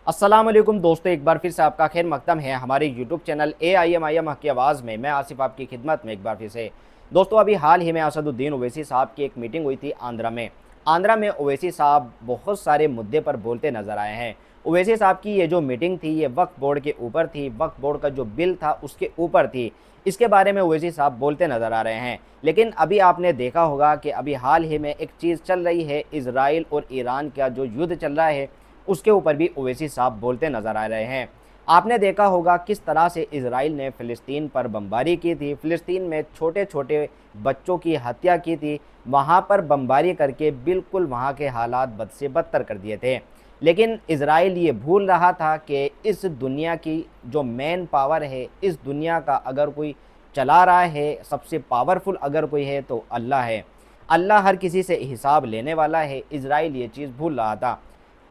अस्सलाम वालेकुम दोस्तों, एक बार फिर से आपका खैर मकदम है हमारे यूट्यूब चैनल AIM हक की आवाज़ में। मैं आसिफ आपकी खिदमत में एक बार फिर से। दोस्तों, अभी हाल ही में असदुद्दीन ओवैसी साहब की एक मीटिंग हुई थी आंध्रा में ओवैसी साहब बहुत सारे मुद्दे पर बोलते नज़र आए हैं। ओवैसी साहब की ये जो मीटिंग थी ये वक्फ बोर्ड के ऊपर थी, वक्फ बोर्ड का जो बिल था उसके ऊपर थी। इसके बारे में ओवैसी साहब बोलते नज़र आ रहे हैं। लेकिन अभी आपने देखा होगा कि अभी हाल ही में एक चीज़ चल रही है, इजराइल और ईरान का जो युद्ध चल रहा है उसके ऊपर भी ओवैसी साहब बोलते नज़र आ रहे हैं। आपने देखा होगा किस तरह से इजराइल ने फ़िलिस्तीन पर बमबारी की थी, फ़िलिस्तीन में छोटे छोटे बच्चों की हत्या की थी, वहाँ पर बमबारी करके बिल्कुल वहाँ के हालात बद से बदतर कर दिए थे। लेकिन इजराइल ये भूल रहा था कि इस दुनिया की जो मेन पावर है, इस दुनिया का अगर कोई चला रहा है, सबसे पावरफुल अगर कोई है तो अल्लाह है। अल्लाह हर किसी से हिसाब लेने वाला है। इजराइल ये चीज़ भूल रहा था।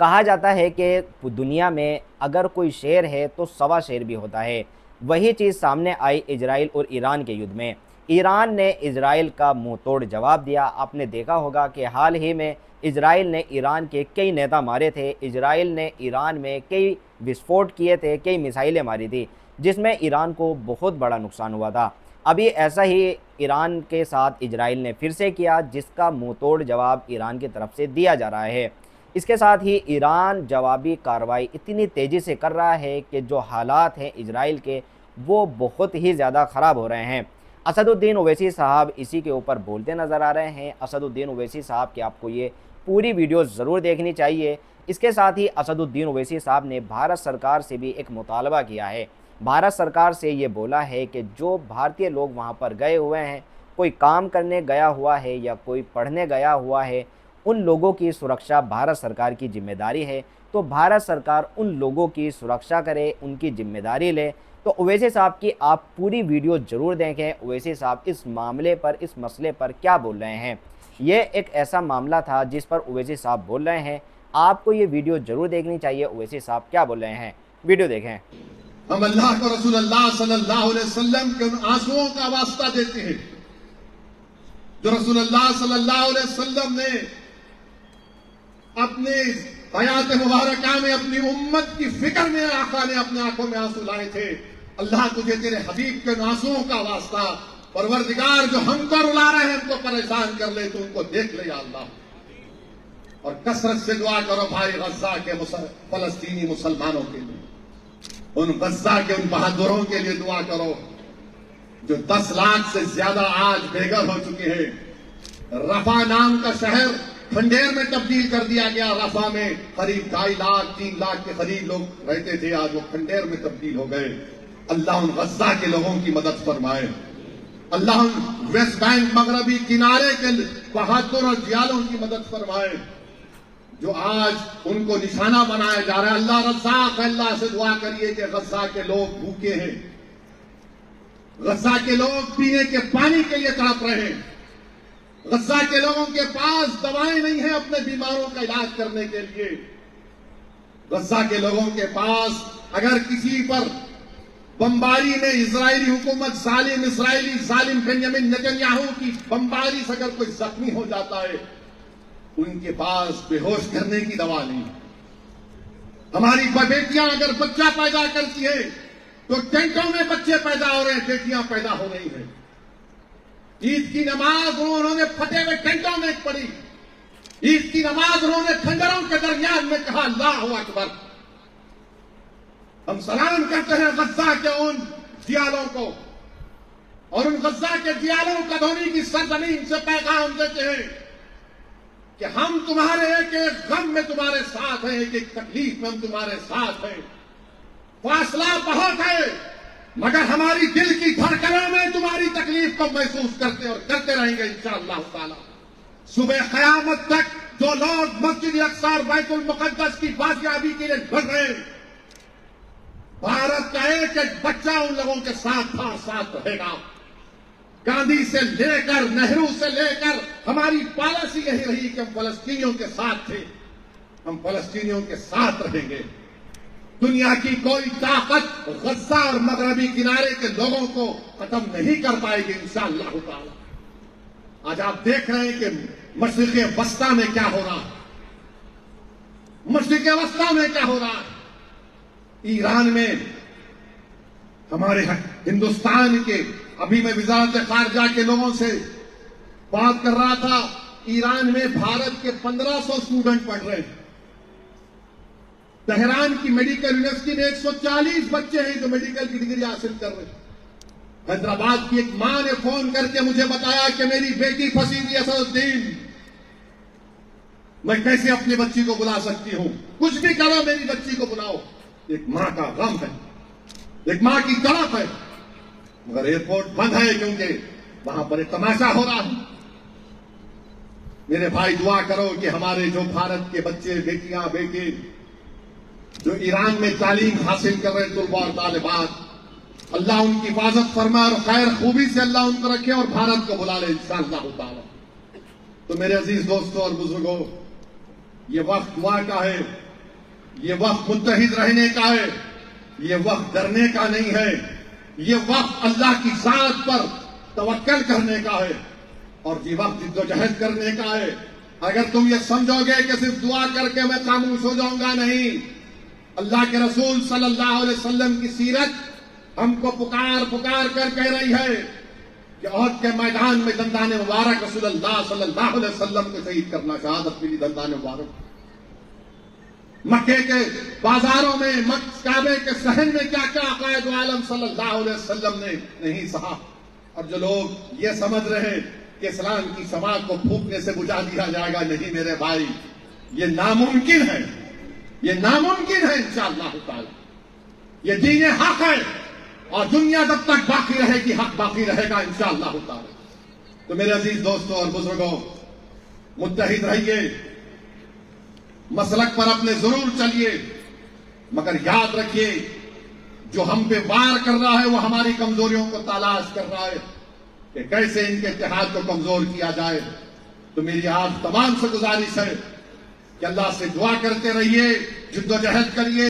कहा जाता है कि दुनिया में अगर कोई शेर है तो सवा शेर भी होता है। वही चीज़ सामने आई इजराइल और ईरान के युद्ध में। ईरान ने इजराइल का मुंह तोड़ जवाब दिया। आपने देखा होगा कि हाल ही में इजराइल ने ईरान के कई नेता मारे थे, इजराइल ने ईरान में कई विस्फोट किए थे, कई मिसाइलें मारी थी, जिसमें ईरान को बहुत बड़ा नुकसान हुआ था। अभी ऐसा ही ईरान के साथ इजराइल ने फिर से किया, जिसका मुंह तोड़ जवाब ईरान की तरफ से दिया जा रहा है। इसके साथ ही ईरान जवाबी कार्रवाई इतनी तेज़ी से कर रहा है कि जो हालात हैं इजराइल के, वो बहुत ही ज़्यादा ख़राब हो रहे हैं। असदुद्दीन ओवैसी साहब इसी के ऊपर बोलते नज़र आ रहे हैं। असदुद्दीन ओवैसी साहब की आपको ये पूरी वीडियो ज़रूर देखनी चाहिए। इसके साथ ही असदुद्दीन ओवैसी साहब ने भारत सरकार से भी एक मुतालबा किया है। भारत सरकार से ये बोला है कि जो भारतीय लोग वहाँ पर गए हुए हैं, कोई काम करने गया हुआ है या कोई पढ़ने गया हुआ है, उन लोगों की सुरक्षा भारत सरकार की जिम्मेदारी है। तो भारत सरकार उन लोगों की सुरक्षा करे, उनकी जिम्मेदारी ले। तो ओवैसी साहब की आप पूरी वीडियो ज़रूर देखें। ओवैसी साहब इस मामले पर, इस मसले पर क्या बोल रहे हैं। ये एक ऐसा मामला था जिस पर ओवैसी साहब बोल रहे हैं। आपको ये वीडियो ज़रूर देखनी चाहिए। ओवैसी साहब क्या बोल रहे हैं, वीडियो देखें। हम अल्लाह को रसूल अल्लाह सल्लल्लाहु अलैहि वसल्लम के उन आंसुओं का वास्ता देते हैं जो रसूल अल्लाह सल्लल्लाहु अलैहि वसल्लम ने अपने हयात मुबारका में अपनी उम्मत की फिक्र में आका ने अपने आंखों में आंसू लाए थे। अल्लाह तुझे तेरे हबीब के आंसुओं का वास्ता, परवरदिगार जो हमको रुला रहे हैं, हमको परेशान कर ले, तो उनको देख ले या अल्लाह। और कसरत से दुआ करो भाई गज्जा के फलस्तीनी मुसलमानों के लिए, उन गज्जा के उन बहादुरों के लिए दुआ करो जो 10 लाख से ज्यादा आज बेघर हो चुके हैं। रफा नाम का शहर खंडेर में तब्दील कर दिया गया। रफा में करीब 2.5 लाख 3 लाख के करीब लोग रहते थे, आज वो खंडेर में तब्दील हो गए। अल्लाह उन गज्जा के लोगों की मदद फरमाए। अल्लाह उन वेस्ट बैंक मगरबी किनारे के बहादुर और जियालों की मदद फरमाए जो आज उनको निशाना बनाया जा रहा है। अल्लाह रज़्ज़ाक़, अल्लाह से दुआ करिए कि गज्जा के लोग भूखे हैं, गज्जा के लोग पीने के पानी के लिए तड़प रहे हैं, गज्जा के लोगों के पास दवाएं नहीं है अपने बीमारों का इलाज करने के लिए। गज्जा के लोगों के पास अगर किसी पर बमबारी में इजरायली हुकूमत जालिम इसराइली जालिम बेंजामिन नेतन्याहू की बमबारी से अगर कोई जख्मी हो जाता है, उनके पास बेहोश करने की दवा नहीं। हमारी बेटियां अगर बच्चा पैदा करती है तो टेंटों में बच्चे पैदा हो रहे हैं, बेटियां पैदा हो रही हैं। ईद की नमाज उन्होंने फटे हुए टेंटों में पढ़ी। ईद की नमाज उन्होंने खंडरों के दरमियान में कहा अल्लाहु अकबर। हम सलाम करते हैं गज्जा के उन जियालों को और उन गज्जा के जियालों का धोनी की सरजमीन से पैगाम देते हैं कि हम तुम्हारे एक एक गम में तुम्हारे साथ हैं, एक एक तकलीफ में हम तुम्हारे साथ हैं। फासला बहुत है मगर हमारी दिल की धड़कनों में तुम्हारी तकलीफ को महसूस करते और करते रहेंगे इंशाअल्लाह ताला। सुबह क़यामत तक जो लोग मस्जिद अक़सा और बैतुल मुक़द्दस की बाजियाबी के लिए लड़ रहे हैं, भारत का एक एक बच्चा उन लोगों के साथ था और साथ रहेगा। गांधी से लेकर नेहरू से लेकर हमारी पॉलिसी यही रही कि हम फलस्तीनियों के साथ थे, हम फलस्तीनियों के साथ रहेंगे। दुनिया की कोई ताकत गज्जा और मगरबी किनारे के लोगों को खत्म नहीं कर पाएगी इंशाअल्लाह ताला। आज आप देख रहे हैं कि मशरिक़ वस्ता में क्या हो रहा है, मशरिक़ वस्ता में क्या हो रहा है। ایران میں ہمارے ہندوستان کے، ابھی میں وزارت خارجہ کے لوگوں سے بات کر رہا تھا، ایران میں بھارت کے 1500 اسٹوڈنٹ پڑھ رہے ہیں۔ تہران کی میڈیکل یونیورسٹی میں 140 بچے ہیں جو میڈیکل کی ڈگری حاصل کر رہے ہیں۔ حیدرآباد کی ایک ماں نے فون کر کے مجھے بتایا کہ میری بیٹی پھنسی ہوئی ہے اسد الدین، میں کیسے اپنی بچی کو بلا سکتی ہوں؟ کچھ بھی کرو میری بچی کو بلاؤ۔ ایک ماں کا غم ہے، ایک ماں کی تڑپ ہے، مگر ایئرپورٹ بند ہے کیونکہ وہاں پر ایک تماشا ہو رہا ہے۔ میرے بھائی دعا کرو کہ ہمارے جو بھارت کے بچے، بیٹیاں، بیٹے جو ایران میں تعلیم حاصل کر رہے طلباء اور طالبات، اللہ ان کی حفاظت فرما اور خیر خوبی سے اللہ ان کو رکھے اور بھارت کو بلا لے انشاءاللہ تعالی۔ تو میرے عزیز دوستوں اور بزرگوں، یہ وقت دعا کا ہے، یہ وقت متحد رہنے کا ہے، یہ وقت ڈرنے کا نہیں ہے، یہ وقت اللہ کی ذات پر توکل کرنے کا ہے، اور یہ وقت جدوجہد کرنے کا ہے۔ اگر تم یہ سمجھو گے کہ صرف دعا کر کے میں خاموش ہو جاؤں گا، نہیں، اللہ کے رسول صلی اللہ علیہ وسلم کی سیرت ہم کو پکار پکار کر کہہ رہی ہے کہ احد کے میدان میں دندان مبارک رسول اللہ صلی اللہ علیہ وسلم کو شہید کرنا، شہادت ملی دندان مبارک۔ مکے کے بازاروں میں، کعبے کے صحن میں کیا کیا عقائد عالم صلی اللہ علیہ وسلم نے نہیں سہا، اور جو لوگ یہ سمجھ رہے ہیں کہ اسلام کی شمع کو پھونکنے سے بجھا دیا جائے گا، نہیں میرے بھائی، یہ ناممکن ہے، یہ ناممکن ہے انشاءاللہ تعالی۔ یہ دین حق ہے، اور دنیا جب تک باقی رہے گی حق باقی رہے گا انشاءاللہ تعالی۔ تو میرے عزیز دوستوں اور بزرگوں، متحد رہیے، مسلک پر اپنے ضرور چلیے، مگر یاد رکھیے جو ہم پہ وار کر رہا ہے وہ ہماری کمزوریوں کو تلاش کر رہا ہے کہ کیسے ان کے اتحاد کو کمزور کیا جائے۔ تو میری آپ تمام سے گزارش ہے کہ اللہ سے دعا کرتے رہیے، جدوجہد کریے۔